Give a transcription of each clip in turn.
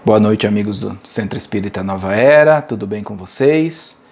Boa noite, amigos do Centro Espírita Nova Era, tudo bem com vocês?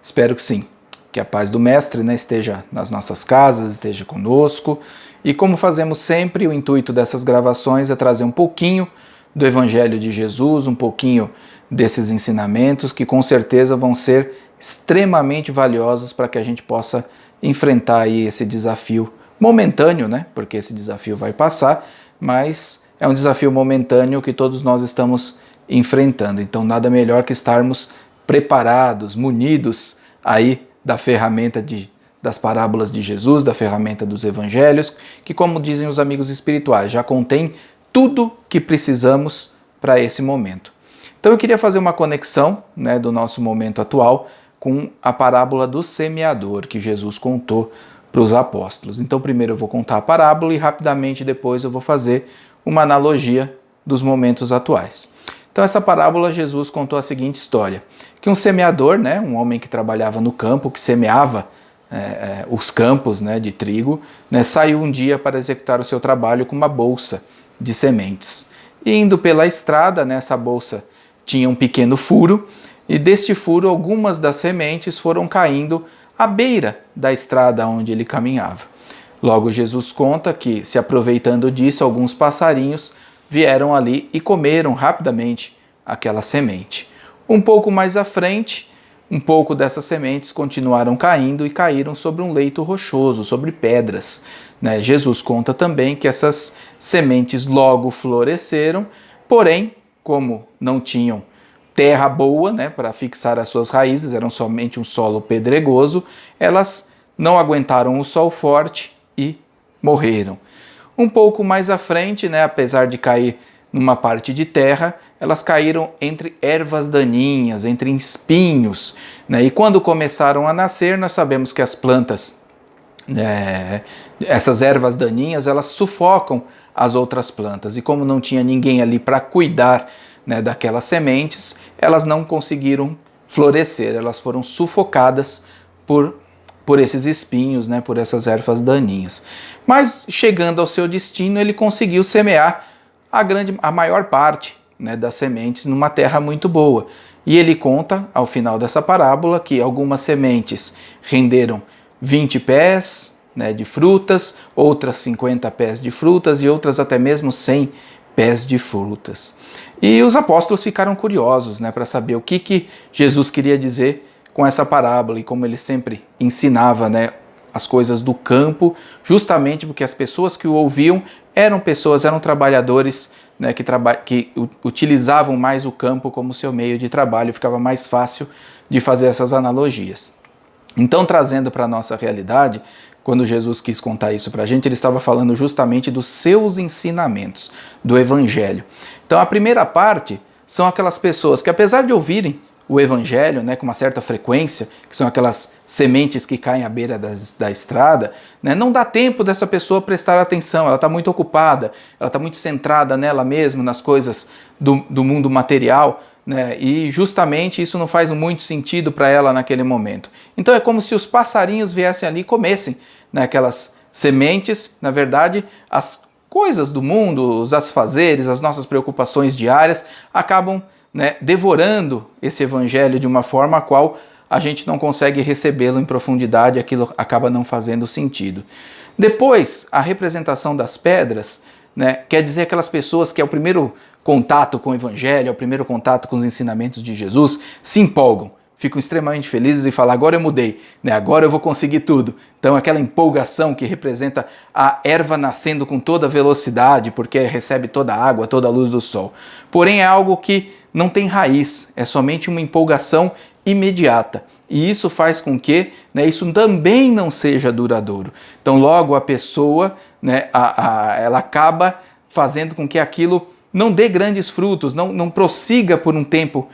Espero que sim, que a paz do Mestre, esteja nas nossas casas, esteja conosco. E como fazemos sempre, o intuito dessas gravações é trazer um pouquinho do Evangelho de Jesus, um pouquinho desses ensinamentos que com certeza vão ser extremamente valiosos para que a gente possa enfrentar aí esse desafio momentâneo, porque esse desafio vai passar, mas é um desafio momentâneo que todos nós estamos enfrentando. Então nada melhor que estarmos preparados, munidos aí da ferramenta das parábolas de Jesus, da ferramenta dos evangelhos, que, como dizem os amigos espirituais, já contém tudo que precisamos para esse momento. Então eu queria fazer uma conexão do nosso momento atual com a parábola do semeador que Jesus contou para os apóstolos. Então primeiro eu vou contar a parábola e rapidamente depois eu vou fazer uma analogia dos momentos atuais. Então essa parábola Jesus contou a seguinte história, que um semeador, um homem que trabalhava no campo, que semeava os campos de trigo, saiu um dia para executar o seu trabalho com uma bolsa de sementes. E indo pela estrada, essa bolsa tinha um pequeno furo, e deste furo algumas das sementes foram caindo à beira da estrada onde ele caminhava. Logo Jesus conta que, se aproveitando disso, alguns passarinhos vieram ali e comeram rapidamente aquela semente. Um pouco mais à frente, um pouco dessas sementes continuaram caindo e caíram sobre um leito rochoso, sobre pedras. Jesus conta também que essas sementes logo floresceram, porém, como não tinham terra boa para fixar as suas raízes, eram somente um solo pedregoso, elas não aguentaram o sol forte e morreram. Um pouco mais à frente, apesar de cair numa parte de terra, elas caíram entre ervas daninhas, entre espinhos, e quando começaram a nascer, nós sabemos que as plantas, essas ervas daninhas, elas sufocam as outras plantas, e como não tinha ninguém ali para cuidar daquelas sementes, elas não conseguiram florescer, elas foram sufocadas por esses espinhos, por essas ervas daninhas. Mas chegando ao seu destino, ele conseguiu semear a maior parte das sementes numa terra muito boa. E ele conta, ao final dessa parábola, que algumas sementes renderam 20 pés de frutas, outras 50 pés de frutas e outras até mesmo 100 pés de frutas. E os apóstolos ficaram curiosos para saber o que Jesus queria dizer com essa parábola, e como ele sempre ensinava as coisas do campo, justamente porque as pessoas que o ouviam eram trabalhadores que utilizavam mais o campo como seu meio de trabalho, ficava mais fácil de fazer essas analogias. Então, trazendo para a nossa realidade, quando Jesus quis contar isso para a gente, ele estava falando justamente dos seus ensinamentos, do Evangelho. Então, a primeira parte são aquelas pessoas que, apesar de ouvirem o Evangelho com uma certa frequência, que são aquelas sementes que caem à beira da estrada, não dá tempo dessa pessoa prestar atenção, ela está muito ocupada, ela está muito centrada nela mesma, nas coisas do mundo material, e justamente isso não faz muito sentido para ela naquele momento. Então é como se os passarinhos viessem ali e comessem aquelas sementes, na verdade, as coisas do mundo, os afazeres, as nossas preocupações diárias acabam devorando esse evangelho de uma forma a qual a gente não consegue recebê-lo em profundidade, aquilo acaba não fazendo sentido. Depois, a representação das pedras, quer dizer aquelas pessoas que é o primeiro contato com o evangelho, é o primeiro contato com os ensinamentos de Jesus, se empolgam, ficam extremamente felizes e falam, agora eu mudei, agora eu vou conseguir tudo. Então aquela empolgação que representa a erva nascendo com toda velocidade, porque recebe toda a água, toda a luz do sol. Porém é algo que não tem raiz, é somente uma empolgação imediata. E isso faz com que isso também não seja duradouro. Então logo a pessoa, ela acaba fazendo com que aquilo não dê grandes frutos, não prossiga por um tempo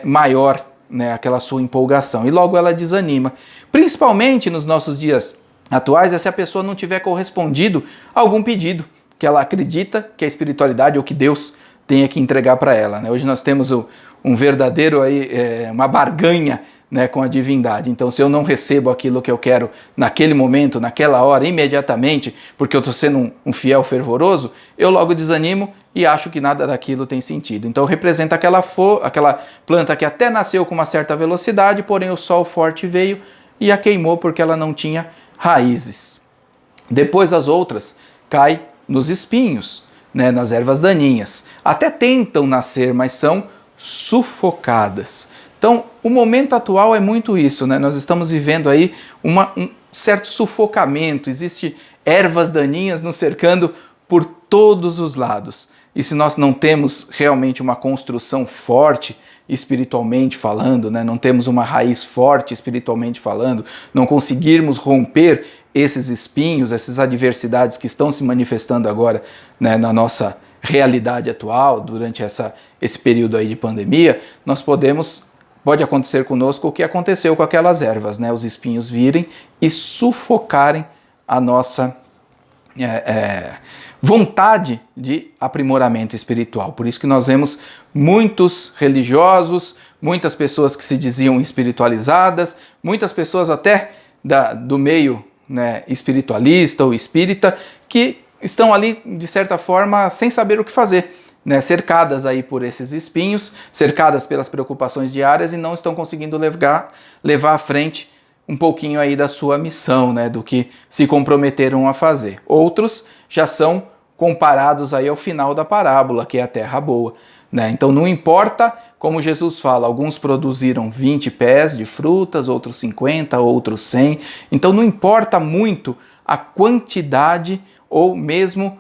maior aquela sua empolgação. E logo ela desanima. Principalmente nos nossos dias atuais, é se a pessoa não tiver correspondido a algum pedido que ela acredita que a espiritualidade ou que Deus tenha que entregar para ela. Hoje nós temos um verdadeiro, uma barganha com a divindade. Então, se eu não recebo aquilo que eu quero naquele momento, naquela hora, imediatamente, porque eu estou sendo um fiel fervoroso, eu logo desanimo e acho que nada daquilo tem sentido. Então representa aquela planta que até nasceu com uma certa velocidade, porém o sol forte veio e a queimou porque ela não tinha raízes. Depois as outras caem nos espinhos, né, nas ervas daninhas. Até tentam nascer, mas são sufocadas. Então, o momento atual é muito isso, né? Nós estamos vivendo aí um certo sufocamento, existe ervas daninhas nos cercando por todos os lados. E se nós não temos realmente uma construção forte, espiritualmente falando, né? Não temos uma raiz forte espiritualmente falando, não conseguirmos romper esses espinhos, essas adversidades que estão se manifestando agora, né, na nossa realidade atual, durante esse período aí de pandemia, pode acontecer conosco o que aconteceu com aquelas ervas, né? Os espinhos virem e sufocarem a nossa vontade de aprimoramento espiritual. Por isso que nós vemos muitos religiosos, muitas pessoas que se diziam espiritualizadas, muitas pessoas até do meio, né, espiritualista ou espírita, que estão ali, de certa forma, sem saber o que fazer, né, cercadas aí por esses espinhos, cercadas pelas preocupações diárias e não estão conseguindo levar à frente um pouquinho aí da sua missão, né, do que se comprometeram a fazer. Outros já são comparados aí ao final da parábola, que é a terra boa, né? Então não importa, como Jesus fala, alguns produziram 20 pés de frutas, outros 50, outros 100. Então não importa muito a quantidade ou mesmo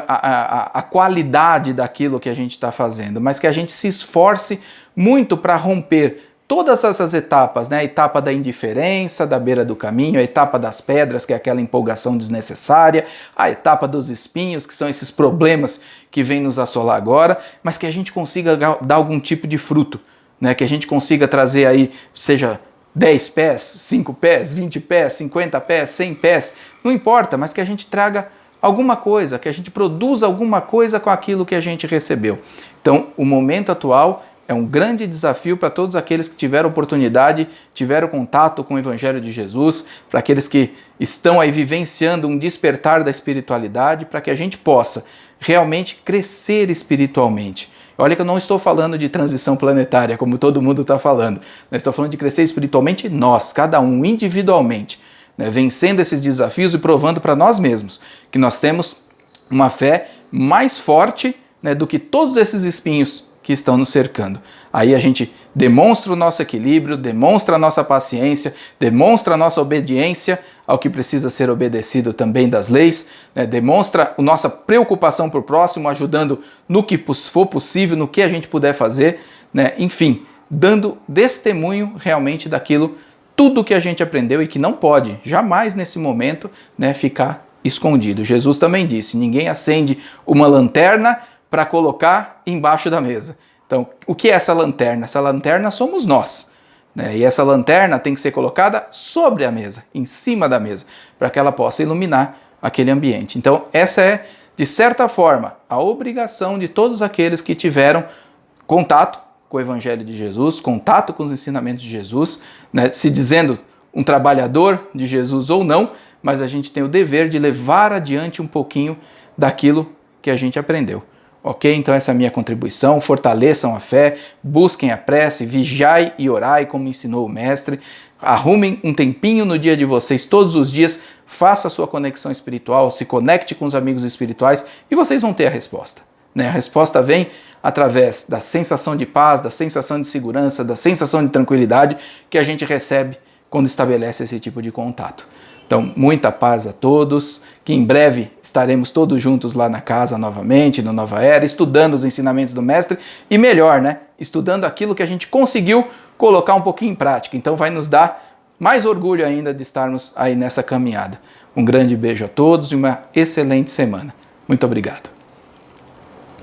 a qualidade daquilo que a gente está fazendo, mas que a gente se esforce muito para romper todas essas etapas, né? A etapa da indiferença, da beira do caminho, a etapa das pedras, que é aquela empolgação desnecessária, a etapa dos espinhos, que são esses problemas que vêm nos assolar agora, mas que a gente consiga dar algum tipo de fruto, né? Que a gente consiga trazer aí, seja 10 pés, 5 pés, 20 pés, 50 pés, 100 pés, não importa, mas que a gente traga alguma coisa, que a gente produza alguma coisa com aquilo que a gente recebeu. Então, o momento atual é um grande desafio para todos aqueles que tiveram oportunidade, tiveram contato com o Evangelho de Jesus, para aqueles que estão aí vivenciando um despertar da espiritualidade, para que a gente possa realmente crescer espiritualmente. Olha que eu não estou falando de transição planetária, como todo mundo está falando. Eu estou falando de crescer espiritualmente nós, cada um individualmente, né, vencendo esses desafios e provando para nós mesmos que nós temos uma fé mais forte, né, do que todos esses espinhos que estão nos cercando. Aí a gente demonstra o nosso equilíbrio, demonstra a nossa paciência, demonstra a nossa obediência ao que precisa ser obedecido também das leis, né? Demonstra a nossa preocupação por próximo, ajudando no que for possível, no que a gente puder fazer, né? Enfim, dando testemunho realmente daquilo, tudo que a gente aprendeu e que não pode jamais nesse momento, né, ficar escondido. Jesus também disse, ninguém acende uma lanterna para colocar embaixo da mesa. Então, o que é essa lanterna? Essa lanterna somos nós, né? E essa lanterna tem que ser colocada sobre a mesa, em cima da mesa, para que ela possa iluminar aquele ambiente. Então, essa é, de certa forma, a obrigação de todos aqueles que tiveram contato com o Evangelho de Jesus, contato com os ensinamentos de Jesus, né? Se dizendo um trabalhador de Jesus ou não, mas a gente tem o dever de levar adiante um pouquinho daquilo que a gente aprendeu. Ok? Então essa é a minha contribuição. Fortaleçam a fé, busquem a prece, vigiai e orai, como ensinou o Mestre. Arrumem um tempinho no dia de vocês, todos os dias, faça a sua conexão espiritual, se conecte com os amigos espirituais e vocês vão ter a resposta, né? A resposta vem através da sensação de paz, da sensação de segurança, da sensação de tranquilidade que a gente recebe quando estabelece esse tipo de contato. Então, muita paz a todos, que em breve estaremos todos juntos lá na casa novamente, no Nova Era, estudando os ensinamentos do Mestre e melhor, né? Estudando aquilo que a gente conseguiu colocar um pouquinho em prática. Então vai nos dar mais orgulho ainda de estarmos aí nessa caminhada. Um grande beijo a todos e uma excelente semana. Muito obrigado.